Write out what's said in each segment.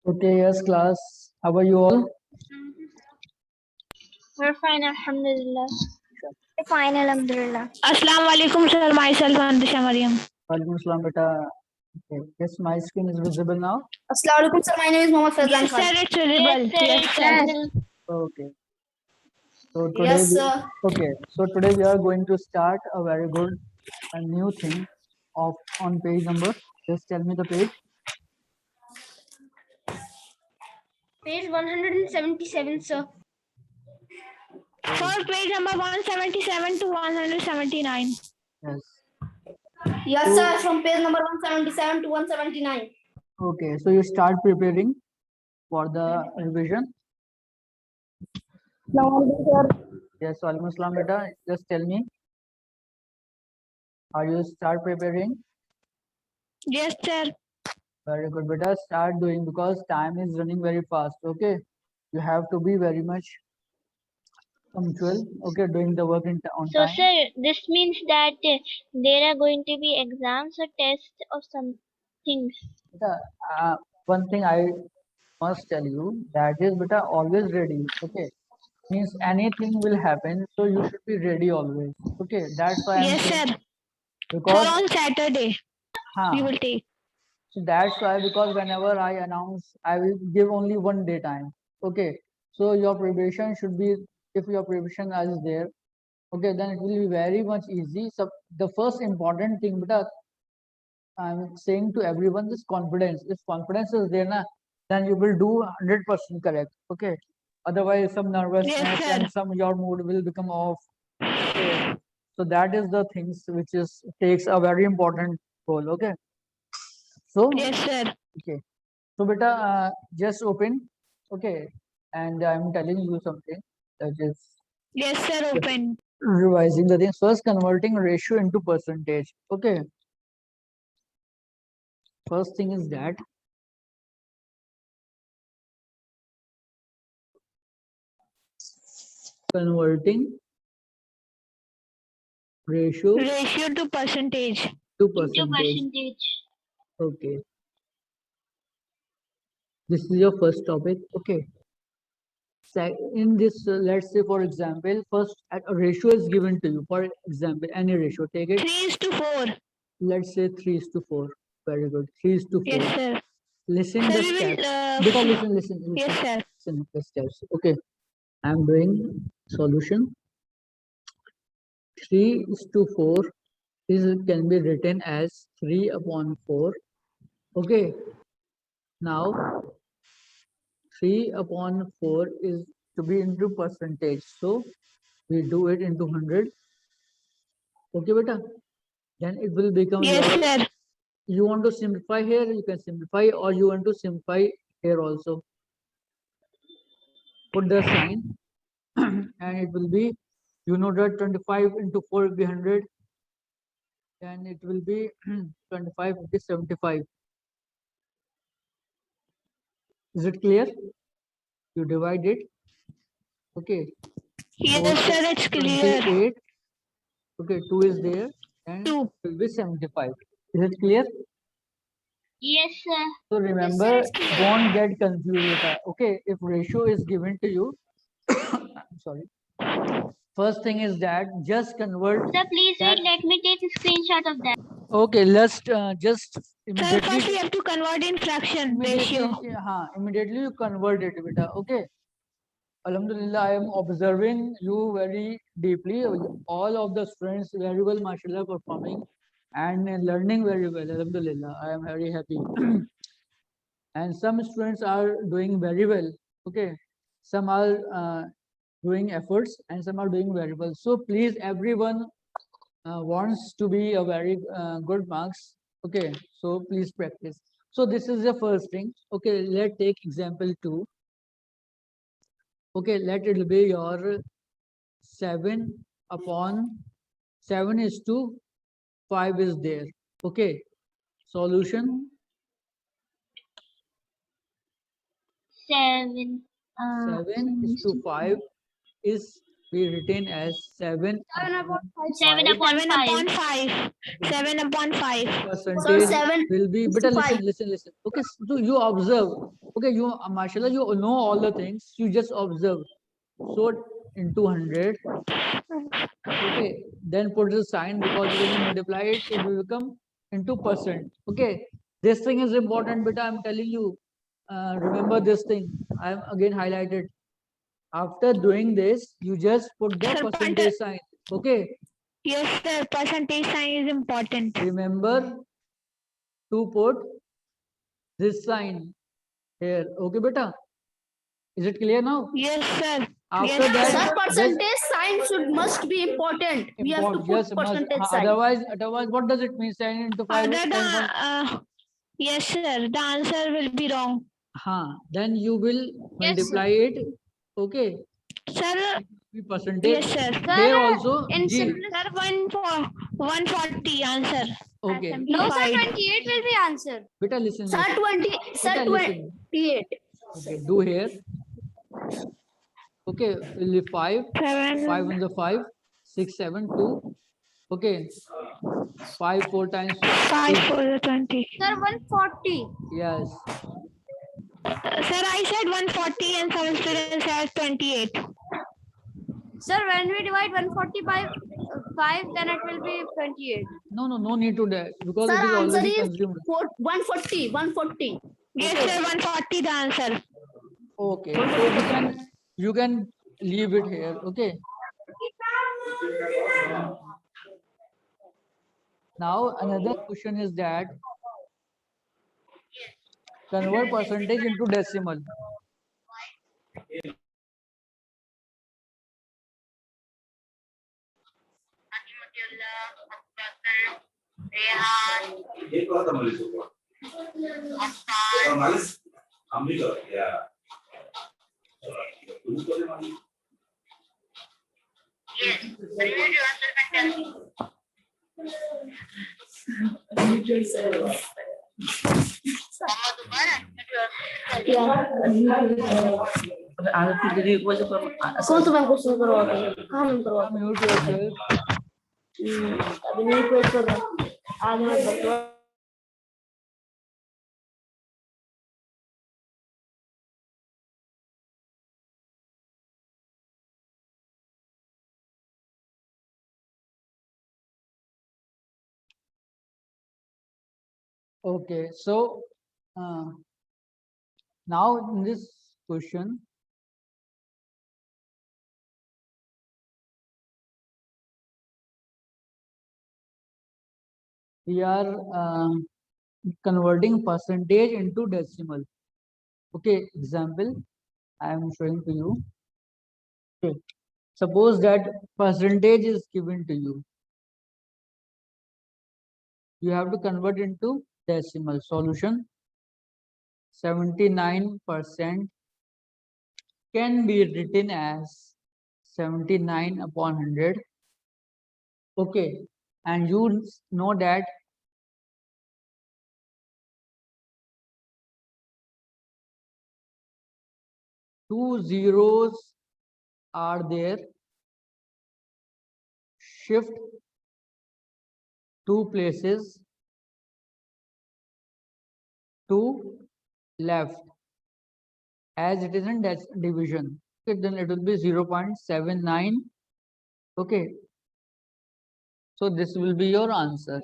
Okay, yes, class. How are you all? We're fine, alhamdulillah. Fine, alhamdulillah. Assalamu alaikum, sir. Myself, Andisha Mariam. Walaikum Assalam, beta. Okay. Yes, my screen is visible now. Assalamu alaikum, sir. My name is Mohammad Faizan Yes, Khan. sir, it's visible. Yes, sir. Okay. So today, Yes, sir. today we are going to start a very good, a new thing of on page number. Just tell me the page. Page 177, sir. First page number 177 to 179. Yes. Yes, sir. From page number 177 to 179. Okay. So you start preparing for the revision. Yes, Walaikum Assalam, beta. Just tell me. Are you start preparing? Yes, sir. Very good, beta. Start doing because time is running very fast. Okay. You have to be very much punctual. Okay, doing the work on So, time. sir, this means that there are going to be exams or tests or some things. Beta, one thing I must tell you that is, beta, always ready. Okay, means anything will happen, so you should be ready always. Okay, that's why I'm Yes, saying sir. because Sir, on Saturday, we huh, will take. so that's why because whenever I announce, I will give only one day time. Okay, so your preparation should be if your preparation is there. Okay, then it will be very much easy. So the first important thing, beta, I'm saying to everyone is confidence. If confidence is there, na, then you will do 100% correct. Okay. Otherwise, some nervousness Yes, sir. and some your mood will become off. Okay. So that is the things which is takes a very important role. Okay. So Yes, sir. okay. So beta, just open. Okay. And I'm telling you something that is Yes, sir, open. revising the things. First, converting ratio into percentage. Okay. First thing is that converting ratio Ratio to percentage. to Into percentage. percentage. Okay. This is your first topic. Okay. In this, let's say, for example, first a ratio is given to you. For example, any ratio, take it. 3:4. Let's say 3:4. Very good. 3:4. Yes, sir. Listen Sir, the we will, steps. Beta, listen. Yes, sir. Listen the steps. Okay. I'm doing solution. 3:4 is can be written as 3/4. Okay. Now 3/4 is to be into percentage. So we do it into 100. Okay, beta. Then it will become Yes, your. sir. You want to simplify here, you can simplify, or you want to simplify here also. Put the sign, and it will be, you know that 25 into 4 will be 100. Then it will be 25 into 75. Is it clear? You divide it. Okay. Yes, sir, it's clear. 28. Okay, 2 is there. And 2. it will be 75. Is it clear? Yes, sir. So remember, don't get confused with that. Okay, if ratio is given to you, I'm sorry. First thing is that just convert. Sir, please that. wait. Let me take a screenshot of that. Okay, let's just Sir, immediately. first we have to convert in fraction ratio. Immediately you convert it, beta. Okay. Alhamdulillah, I am observing you very deeply. All of the students very well, mashallah, performing and learning very well. Alhamdulillah, I am very happy. And some students are doing very well. Okay. Some are doing efforts and some are doing very well. So please, everyone wants to be a very good marks. Okay. So please practice. So this is the first thing. Okay. Let's take example 2. Okay. Let it be your 7/7 is to 5 is there. Okay. Solution 7. 7 is to 5 is be written as 7 upon 7 5 upon 5. 5. 7 upon 5. percentage 7 will be. is Beta, to listen, 5. listen, listen. Okay, so you observe. Okay, you, mashallah, you know all the things. You just observe. So into 100. Okay, then put the sign, because when you multiply it, it will become into percent. Okay, this thing is important, beta. I'm telling you. Remember this thing. I am again highlighted. After doing this, you just put the Sir, percentage sign. Okay, Yes, sir. Percentage sign is important. remember to put this sign here. Okay, beta. Is it clear now? Yes, sir. After Yes, that, sir. Sir, percentage sign must be important. We have to import, put yes, must. percentage sign. Otherwise, what does it mean? 10 into 5 is Other 10 point. yes, sir. The answer will be wrong. Then you will Yes, multiply it. Okay, Sir, be percentage. yes, sir. Here also, in G. Sir, 140 answer. Okay, No, sir, Simplified. 28 will be answer. beta, listen, Sir, listen. 20. Sir, Beta, listen. 28. Okay, do here. Okay, will be 5. 5 7. on the 5, 6, 7, 2. Okay, 5 4 times 5 is, for the 20. Sir, 140. yes. Sir, I said 140 and some students have 28. Sir, when we divide 140 by 5, then it will be 28. No need to that, because Sir, it is answer already is consumed. 140. 140. Yes, sir. 140 the answer. Okay, so you can leave it here. Okay. Now another question is that convert percentage into decimal. ये कहा था मलिक को मलिक हम भी कर या तुम तो ले मानी कौन सा मैम क्वेश्चन करवाते हैं? हाँ मैम करवाते Mute yourself. हैं। अभी नहीं क्वेश्चन कर रहा। आज मैं बतवा Okay, so now in this question, we are converting percentage into decimal. Okay, example I am showing to you. Okay, suppose that percentage is given to you. You have to convert into decimal. Solution: 79% can be written as 79 upon 100. Okay, and you know that two zeros are there. Shift two places to left as it is in division. Okay, then it will be 0.79. Okay, so this will be your answer.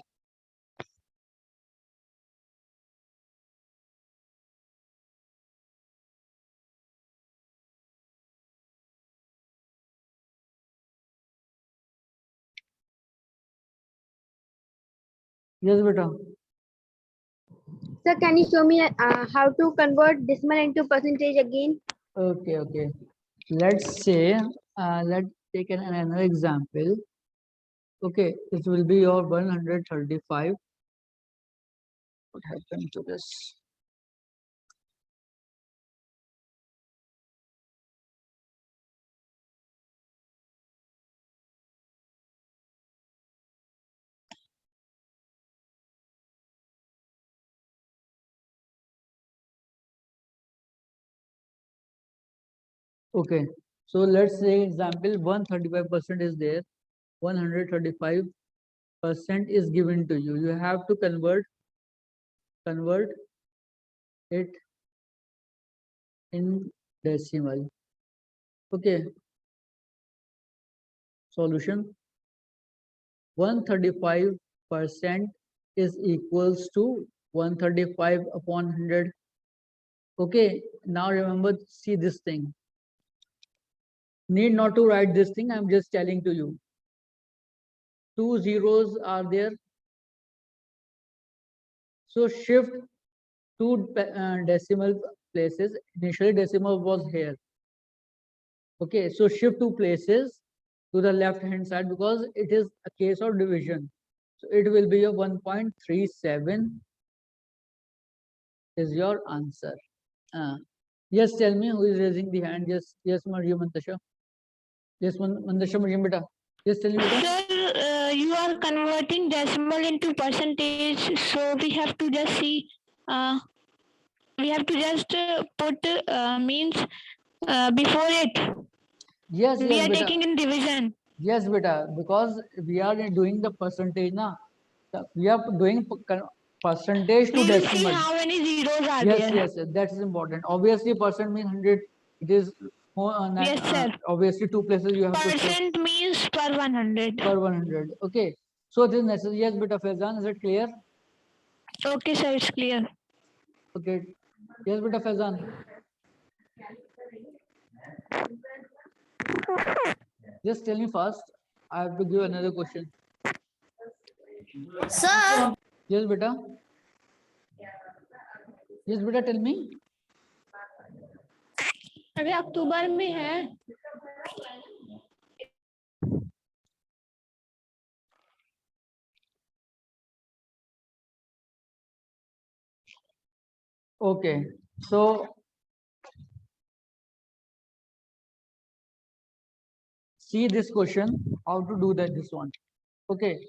Yes, beta. Sir, can you show me how to convert decimal into percentage again? Okay. Let's say, let's take another example. Okay, this will be your 135. What happened to this? Okay, So let's say example 135% is there. 135% is given to you. You have to convert it in decimal. Okay. Solution. 135% is equals to 135 upon 100. Okay, now remember, see this thing. Need not to write this thing, I'm just telling to you. 2 zeros are there. So shift two decimal places. Initially decimal was here. Okay, so shift two places to the left hand side because it is a case of division. So it will be a 1.37 is your answer. Yes, tell me who is raising the hand. Yes, Mariam Mantasha. Yes, Mantasha Mariam beta. Yes, tell me beta. Sir, you are converting decimal into percentage, so we have to just see. We have to just put means before it. Yes, We yes, are beta. taking in division. Yes, beta. Because we are doing the percentage na. We are doing percentage to We will see decimal. how many zeros are Yes, there. yes, that is important. Obviously, percent means 100. It is more. Yes, sir. Obviously, two places you have to shift Percent means per 100. per 100. Okay. So this is necessary. Yes, beta Faizan, is it clear? Okay, sir, it's clear. Okay. Yes, beta Faizan. Just tell me first. I have to give another question. Sir, Yes, beta. Yes, beta, tell me. अभी अक्टूबर में है. Okay. So see this question. How to do that? This one. Okay.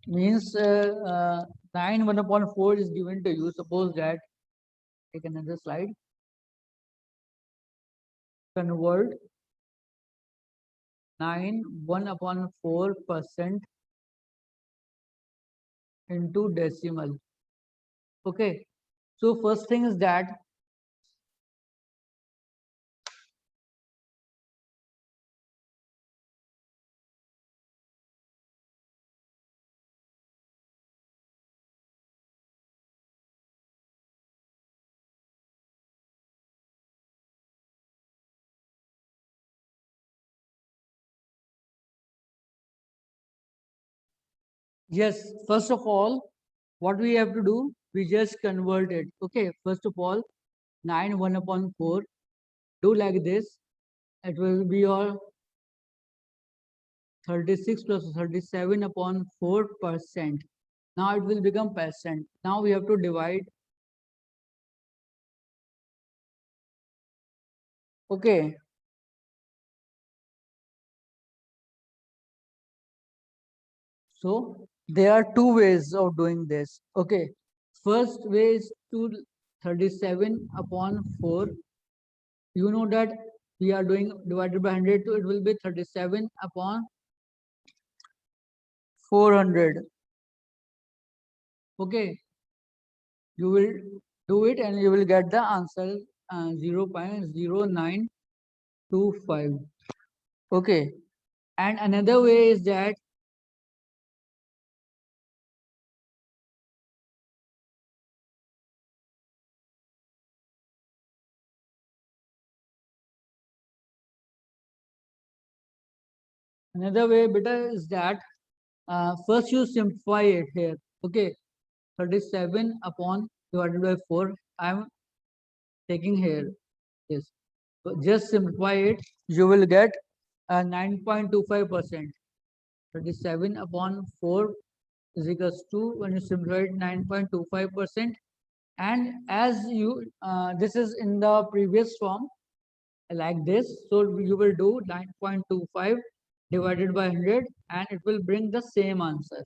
Means 9 1 upon 4 is given to you. Suppose that, take another slide. Convert 9 1 upon 4% into decimal. Okay. So first thing is that yes, first of all, what we have to do, we just convert it. Okay, first of all, 9 1 upon 4. Do like this. It will be your 36 plus 37 upon 4%. Now it will become percent. Now we have to divide. Okay. So there are two ways of doing this. Okay. First way is to 37 upon 4. You know that we are doing divided by 100, so it will be 37 upon 400. Okay. You will do it and you will get the answer 0.0925. Okay. And another way is that first you simplify it here. Okay. 37 upon divided by 4. I'm taking here. Yes. So just simplify it. You will get 9.25%. 37 upon 4 is equals to, when you simplify it, 9.25%. And as you, this is in the previous form like this. So you will do 9.25 divided by 100 and it will bring the same answer.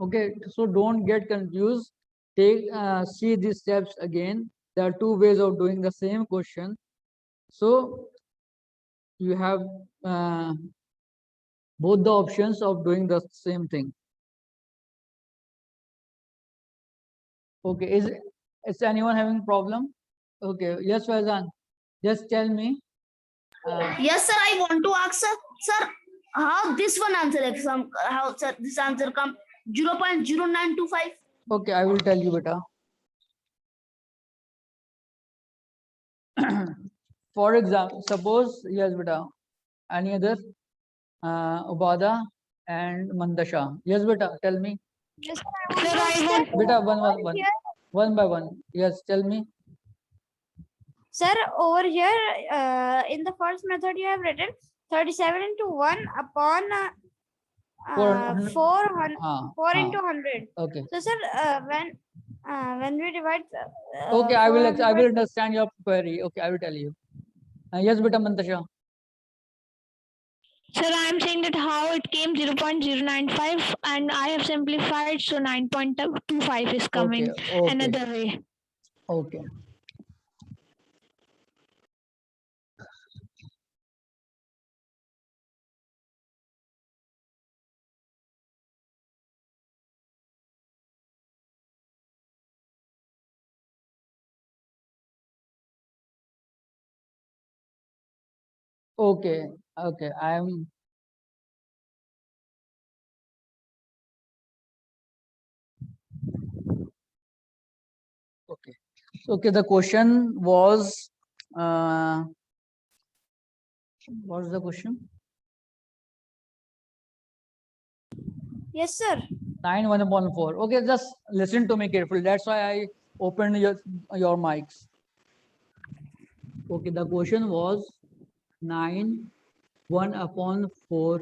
Okay, so don't get confused. See these steps again. There are two ways of doing the same question. So you have both the options of doing the same thing. Okay, is anyone having problem? Okay, yes, Faizan, just tell me. Yes, sir. I want to ask, sir, how this one answer exam? How sir this answer come 0.0925? Okay, I will tell you, beta. For example, suppose, yes, beta, any other? Ubada and Mandasha. Yes, beta, tell me. Yes, sir, Sir, I want Beta, one by one. Yes, tell me. Sir, over here, in the first method, you have written 37 into 1 upon 400. 400, 4 Ah, into 100. okay. So, sir, when we divide. Okay, I will 400 I by will understand your query. Okay, I will tell you. Yes, beta, Mandasha. Sir, I am saying that how it came 0.095 and I have simplified, so 9.25 is coming Okay, another way. okay. Okay, okay. I am. Okay. Okay, the question was, what's the question? Yes, sir. 9 1 upon 4. Okay, just listen to me carefully. That's why I opened your mics. Okay, the question was 9 1 upon 4.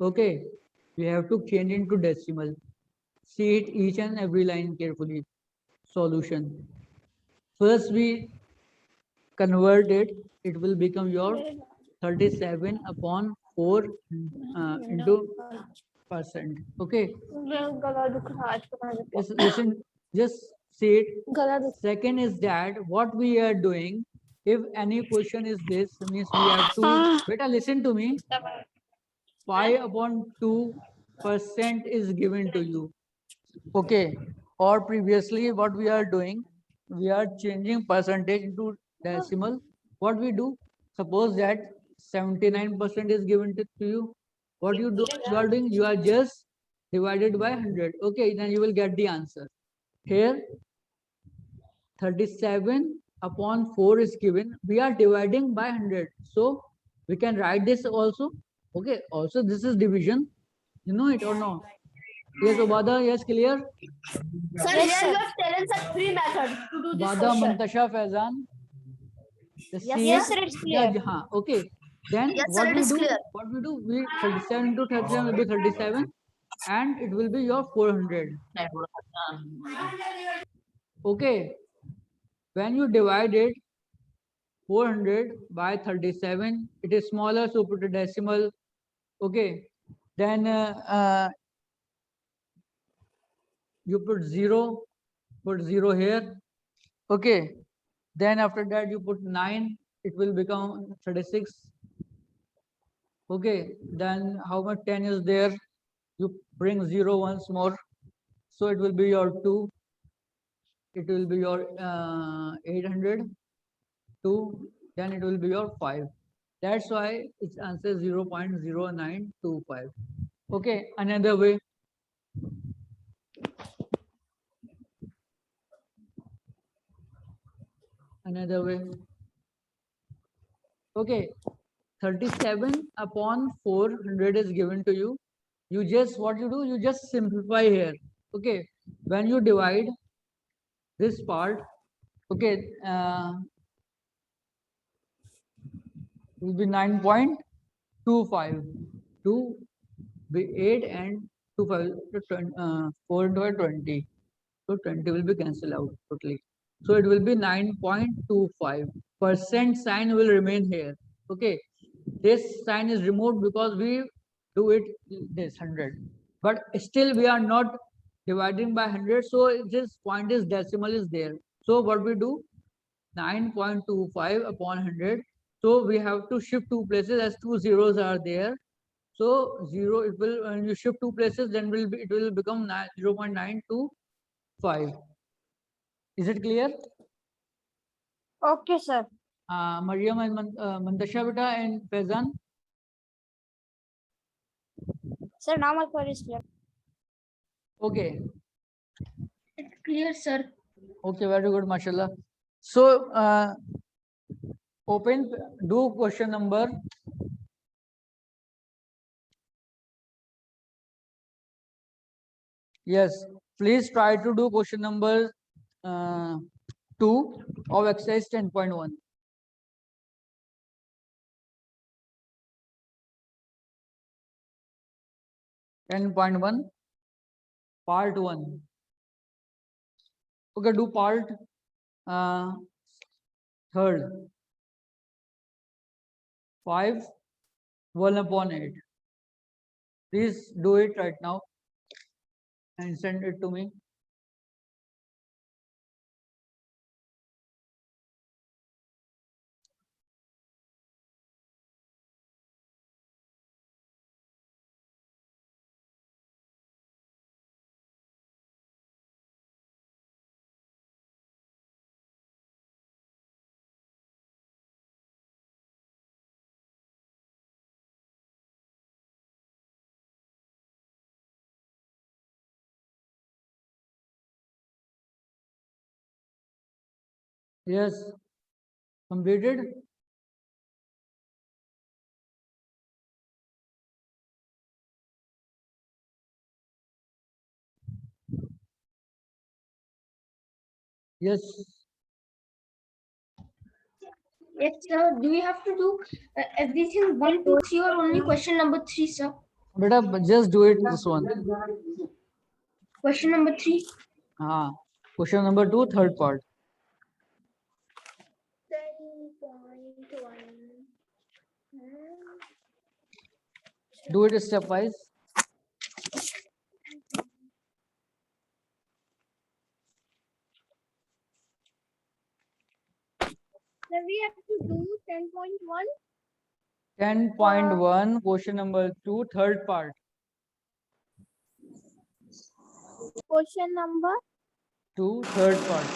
Okay, we have to change into decimal. See it each and every line carefully. Solution. First, we convert it. It will become your 37 upon 4 into percent. Okay. Just listen. Just see it. Second is that what we are doing. If any question is this, means we have to. Beta, listen to me. 5 upon 2% is given to you. Okay. Or previously, what we are doing, we are changing percentage into decimal. What we do, suppose that 79% is given to you. What you are doing, you are just divided by 100. Okay, then you will get the answer. Here, 37 upon 4 is given. We are dividing by 100. So we can write this also. Okay, also this is division. You know it or no? Yes, Obada, yes, clear? Sir, here you have taken such three methods to do this Bada, question. Mantasha, Faizan. Yes, sir, it's clear. Yeah, okay. Then Yes, what sir, it we is do? clear. What we do? We 37 into 37 will be 37, and it will be your 400. Okay. When you divide it 400 by 37, it is smaller, so put a decimal. Okay. Then you put 0 here. Okay. Then after that you put 9, it will become 36. Okay, then how much 10 is there? You bring 0 once more. So it will be your 2. It will be your 800. 2. Then it will be your 5. That's why its answer 0.0925. Okay, another way. Another way. Okay, 37 upon 400 is given to you. You just, what you do, you just simplify here. Okay, when you divide this part, okay, will be 9.25. 2 be 8 and 2 5 4 into 20. So 20 will be cancelled out totally. So it will be 9.25. Percent sign will remain here. Okay. This sign is removed because we do it this 100. But still we are not dividing by 100. So this point is decimal is there. So what we do? 9.25 upon 100. So we have to shift 2 places as 2 zeros are there. So 0, it will, when you shift 2 places, then it will become 0.925. Is it clear? Okay, sir. Mariam and Mandasha beta and Faizan. Sir, now my query is clear. Okay. It's clear, sir. Okay, very good, mashallah. So do question number. Yes, please try to do question number 2 of exercise 10.1. Part 1. Okay, do part 3rd. 5, 1/8. Please do it right now and send it to me. Yes, completed. Yes, Yes, sir. Do we have to do everything 1, 2, 3 or only question number 3, sir? beta, just do it this one. Question number 3. Question number 2, 3rd part. 10.1. Do it stepwise. Sir, we have to do 10.1. 10.1, question number 2, 3rd part. Question number 2, 3rd part.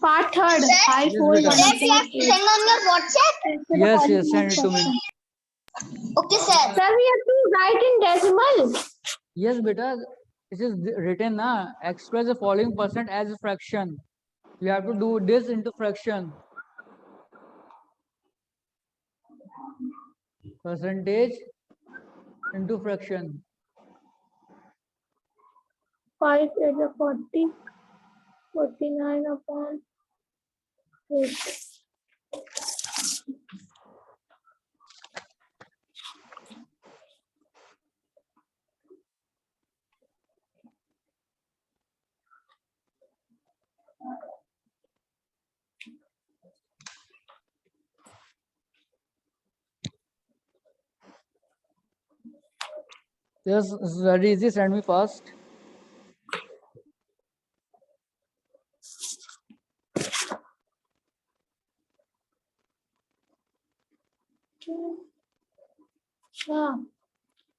Part 3rd. Yes, beta. Send on your WhatsApp. Yes, send it to me. Okay, sir. Sir, we have to write in decimal. Yes, beta. It is written na. Express the following percent as a fraction. You have to do this into fraction. Percentage into fraction. 5 is a 40. 49 upon 8. Yes, it's very easy. Send me fast.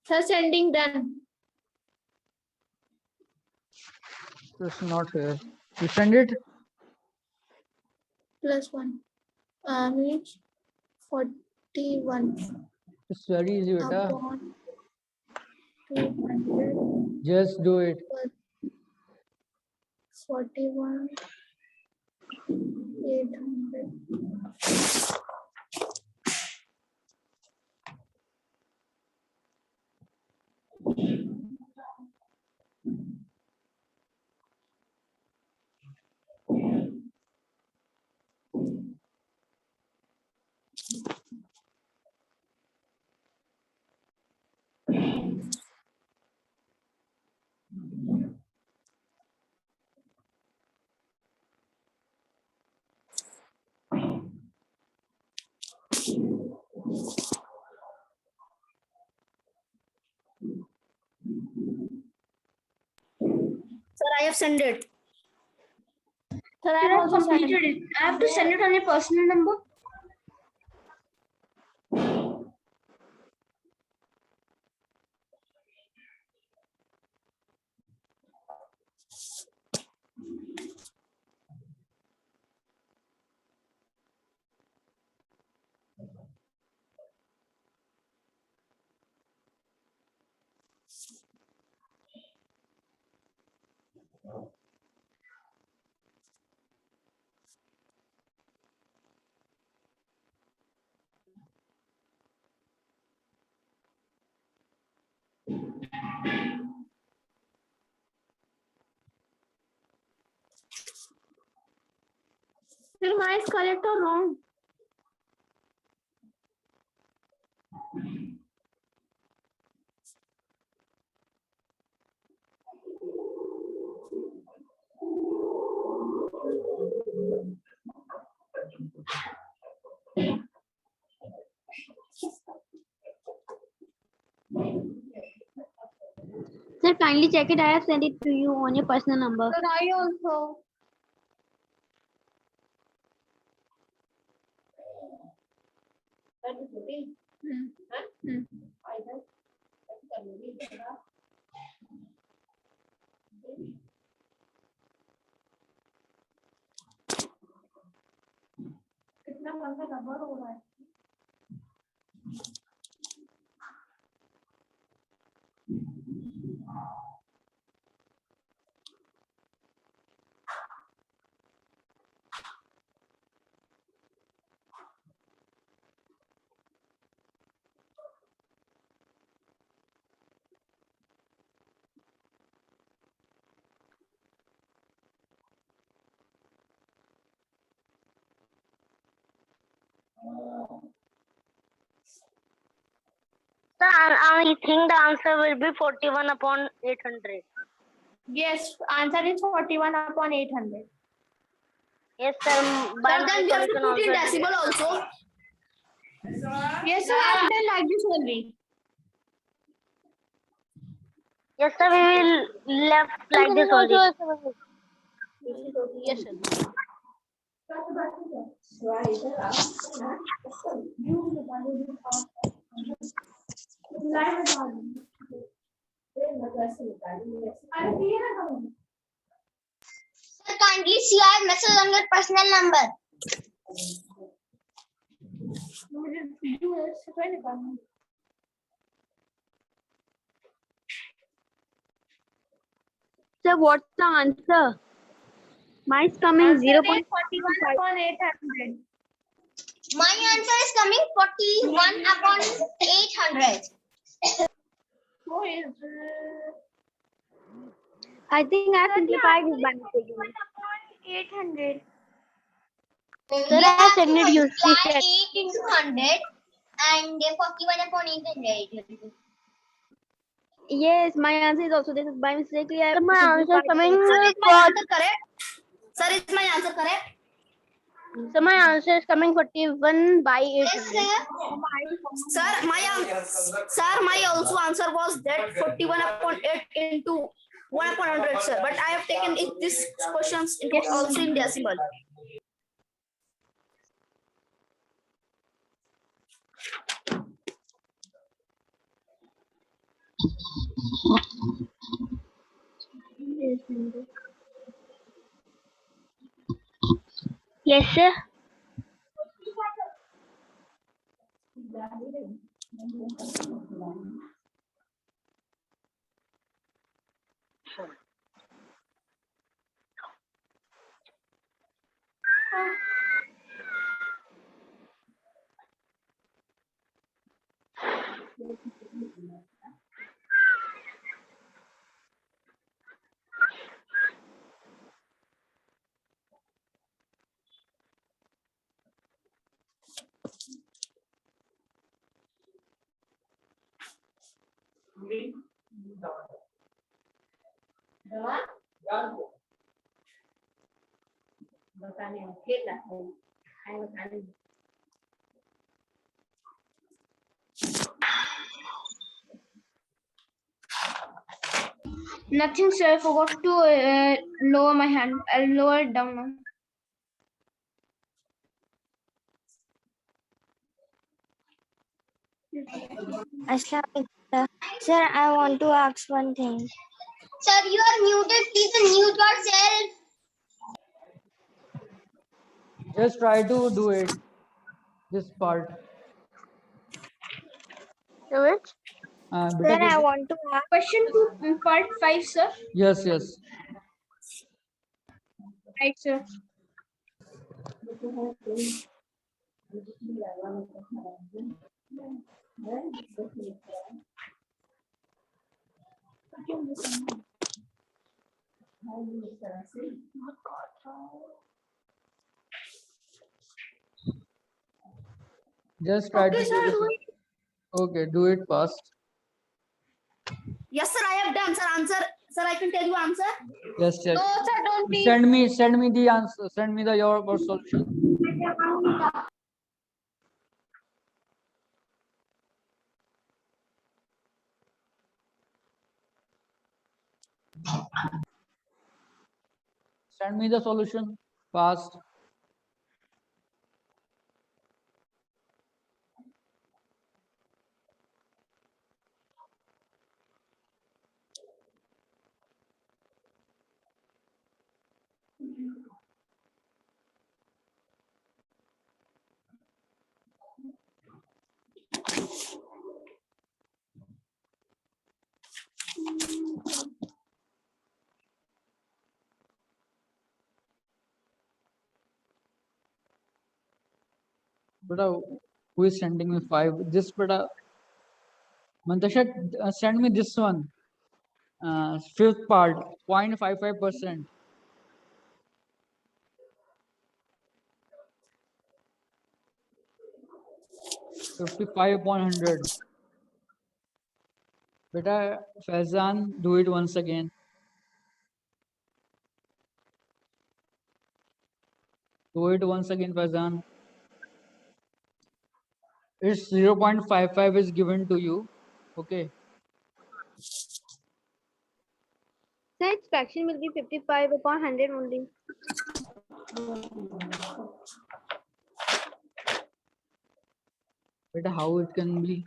Sir, sending done. It's not here. You send it. +1. Means 41 It's very easy, beta. upon 200 Just do it. 41 800. Sir, I have sent it. Sir, I have also completed it. I have to send it on your personal number. Either mine is correct or wrong. Sir, kindly check it. I have sent it to you on your personal number. Sir, I also. कितना पंखा number हो रहा है Sir, I think the answer will be 41 upon 800. Yes, answer is 41 upon 800. Yes, sir. By Sir, my then we have to calculation put in also. decimal also. Yes, sir, I have done like this only. Yes, sir. We will left like this only. Yes, sir. Sir, kindly see our message on your personal number. Sir, what's the answer? Mine's coming 0. 41 upon 800. My answer is coming 41 upon 800. So is I think I have simplified it by mistake. 800. Sir, I have sent it you. Please Multiply check. 8 into 100 and 41 upon 800. Yes, my answer is also this. By mistake, I have Sir, my answer is simplified coming it. Sir, is my for. answer correct? Sir, is my answer correct? Sir, my answer is coming 41 by Yes, 800. sir. Sir, my also answer was that 41 upon 8 into 1 upon 100, sir. But I have taken this questions into also in decimal. Yes, sir. Nothing, sir. I forgot to lower my hand. I'll lower it down now. Assalamualaikum, sir. Sir, I want to ask one thing. Sir, you are muted. Please unmute yourself. Just try to do it. This part. Which? Beta, Sir, I want to ask. Question to part 5, sir. yes, yes. Right, sir. Just try Okay, to sir, do do it. Okay, do it fast. Yes, sir, I have done. Sir, answer. Sir, I can tell you answer. Yes, check. No, sir, don't be. Send me the answer. Send me the your solution. Send me the solution fast. But who is sending me 5? This but Mantasha, send me this one. Fifth part, 0.55%. 55.100. Beta Faizan, do it once again. Do it once again, Faizan. It's 0.55 is given to you. Okay. Sir, its fraction will be 55 upon 100 only. Beta, how it can be?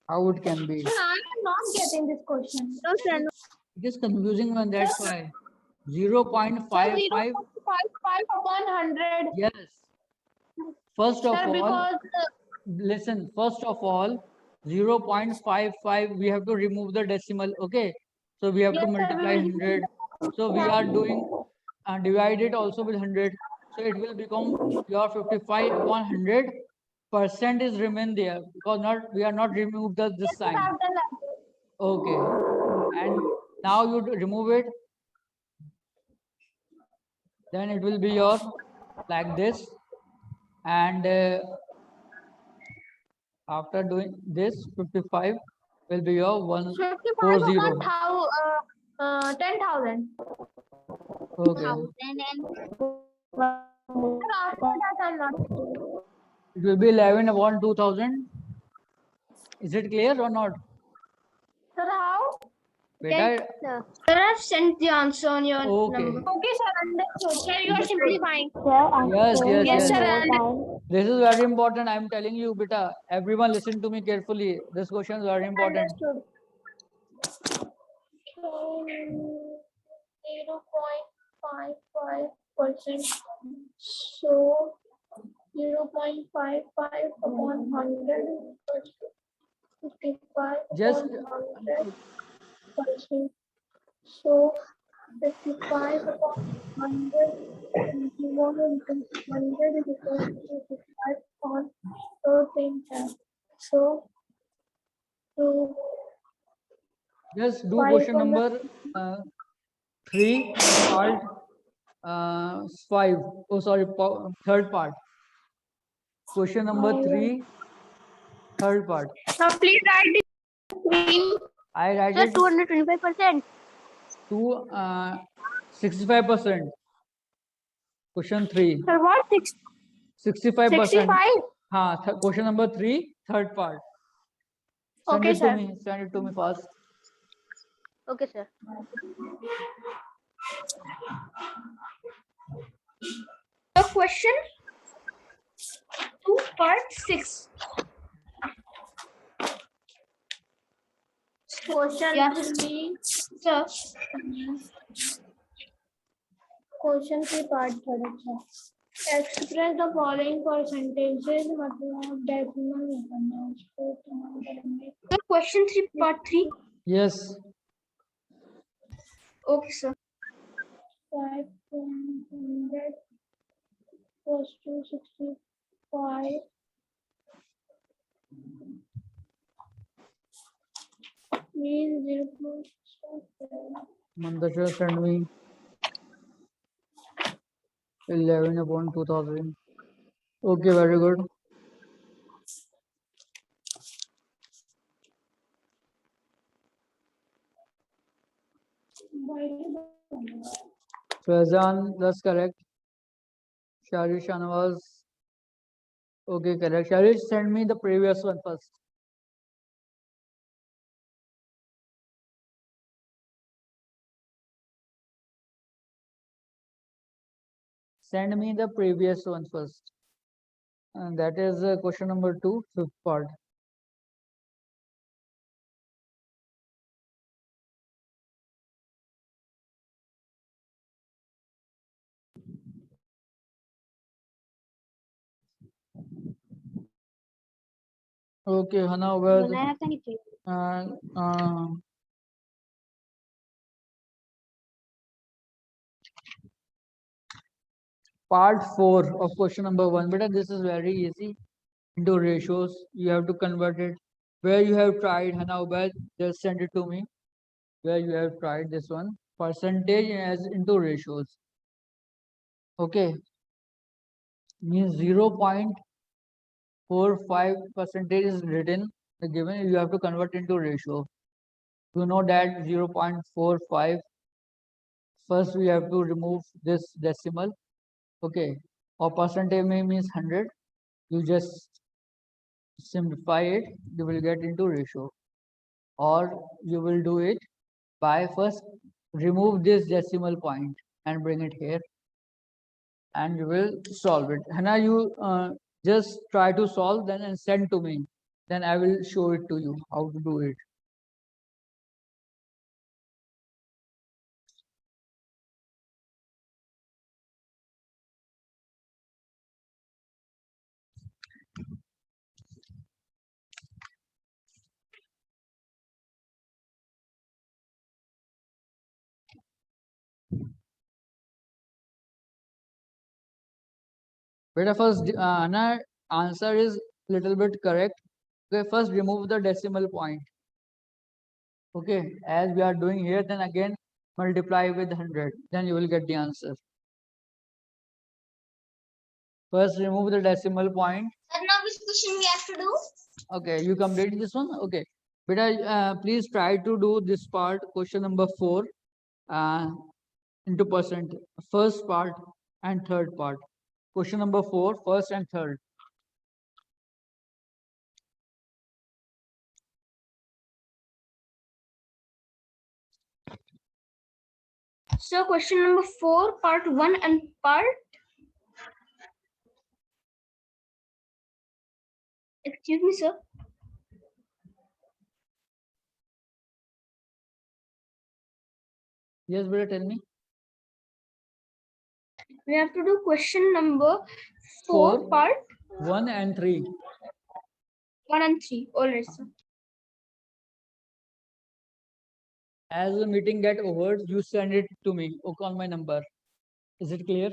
How it can be? I am not getting this question. No, sir. No. It is confusing one, that's why. 0.55. 0.55 upon 100. Yes. First of Sir, all, because listen, first of all, 0.55, we have to remove the decimal, okay? So we have to Yes, sir, we multiply will 100. So we are doing divide it also with 100. So it will become your 55 upon 100% is remain there because we are not removed this I sign. have done that. Okay. And now you remove it. Then it will be your like this. And after doing this, 55 will be your 55 140. upon 10,000. Okay. Sir, after that, I'm not. It will be 11 upon 2000. Is it clear or not? Sir, how? Beta, Sir, I've sent the answer on your okay. number. Okay, sir, understood. Sir, you are simplifying. Yes, yes, Yes, yes. sir, understood. This is very important. I am telling you, beta. Everyone listen to me carefully. This question is very important. Understood. 0.55%. So 0.55 upon 100 equals to 55 Just upon 100%. So 55 upon 100 21 into 100 is equal to 55 upon 13 times. So just do question number 3 part 5. Oh, sorry, third part. Question number 3, third part. now please write the screen. I write Sir, it 225%. to 65%. Question 3. Sir, what? 65%. 65? Question number 3, third part. Send Okay, it to sir. me. Send it to me fast. Okay, sir. The question 2 part 6. Question will be, sir. Question 3 part 3. Express the following percentages मतलब decimal निकालना उसको question 3 part 3. Yes. Okay, sir. 5.100 was 265. Means 0.7. Mandasha, send me 11 upon 2000. Okay, very good. Faizan, that's correct. Sharish Shanawaz. Okay, correct. Sharish, send me the previous one first. Send me the previous one first. And that is question number 2, fifth part. Okay, Hana, well, बनाया था नहीं चाहिए part 4 of question number 1. But this is very easy. Into ratios, you have to convert it. Where you have tried, Hana, well, just send it to me. Where you have tried this one. Percentage as into ratios. Okay. Means 0.45 percentage is written, given, you have to convert into ratio. You know that 0.45. First, we have to remove this decimal. Okay. Or percentage may means 100. You just simplify it, you will get into ratio. Or you will do it by first remove this decimal point and bring it here, and you will solve it. Hannah, you just try to solve then and send to me. Then I will show it to you how to do it. But first, Hannah, answer is little bit correct. Okay, first remove the decimal point. Okay, as we are doing here, then again multiply with 100. Then you will get the answer. First remove the decimal point. And now which question we have to do? Okay, you completed this one. Okay, but please try to do this part, question number 4, into percent. First part and third part. Question number 4, first and third. So question number 4, part 1 and part. Excuse me, sir. Yes, brother, tell me. We have to do question number 4, Four. part 1 and 3. 1 and 3. All right, sir. As the meeting get over, you send it to me, okay, on my number. Is it clear?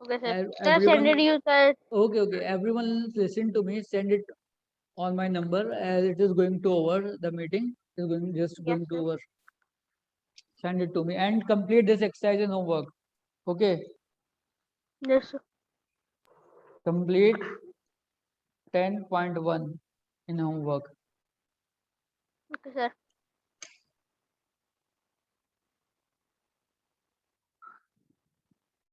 Okay, sir. Ev- Sir, send everyone- it you, sir. Okay, okay. Everyone listen to me. Send it on my number as it is going to over the meeting. It is going just Yes, going to sir. over. Send it to me and complete this exercise and homework. Okay. Yes, sir. Complete 10.1 in homework. Okay, sir.